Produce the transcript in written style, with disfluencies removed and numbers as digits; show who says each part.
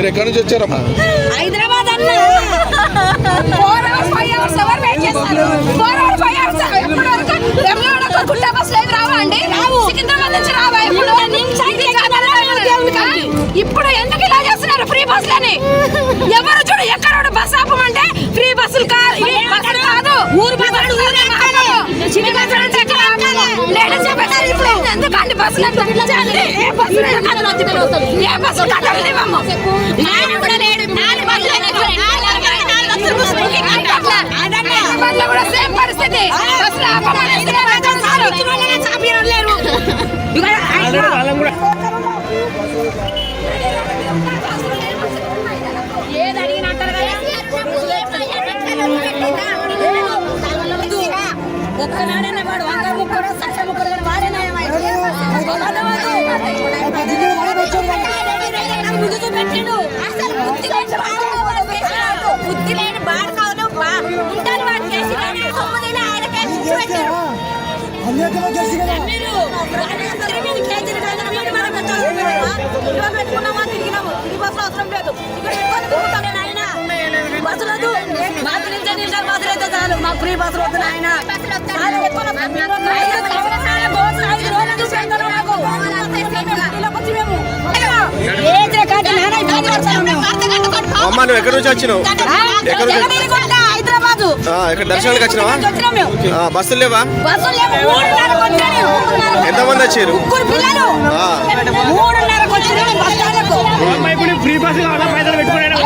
Speaker 1: ఎక్కడి నుంచి వచ్చారమ్మా?
Speaker 2: హైదరాబాద్ అన్న 4 hours 5 hours ఎవరు వెయిట్ చేస్తారు? 4 hours 5 hours ఎప్పుడు వరకు బెంగళూరు గుట్ట బస్ లేదు రావా అండి? సికింద్రాబాద్ నుంచి రావా ఇప్పుడు? ఇప్పుడు ఎందుకు ఇలా చేస్తున్నారు ఫ్రీ బస్సులని? ఎవరు చూడు ఎక్కడ బస్ ఆపమంటే ఫ్రీ బస్సులు కాదు ఊరు బస్సులు చిన్న బస్సులు అంటే ఎక్కడ లేడీస్ చెప్పారు ఇప్పుడు ఎందుకండి బస్సులు ఏ బస్సులు ఏ బస్సులు కట్టలేమమ్మా కూడా సేమ్ పరిస్థితి బస్సులు లేరు ఏది అడిగినా అంటారు కదా ఒక్కనాడనే వాడు వంక ముక్కడు సక్ష ముక్కడు కానీ వాడేనా పెట్టిండు అసలు బుద్ధి లేని బాడకావులు ఉంటాను వాడు చేసి ఆయన పెట్టారు పెట్టుకున్నామా తిరిగినాము ఈ బస్సులో అవసరం లేదు ఇక్కడ బస్సులు నిమిషాలు బస్సులు అయితే చాలు మాకు ఫ్రీ బస్సులు వద్దు ఆయన
Speaker 3: అమ్మా నువ్వు ఎక్కడి నుంచి వచ్చినావు?
Speaker 2: హైదరాబాద్
Speaker 3: ఇక్కడ దర్శనానికి వచ్చినావా? బస్సులు లేవా? ఎంతమంది వచ్చారు?
Speaker 4: ఫ్రీ బస్సు కావాలా? పైసలు పెట్టుకున్నాడు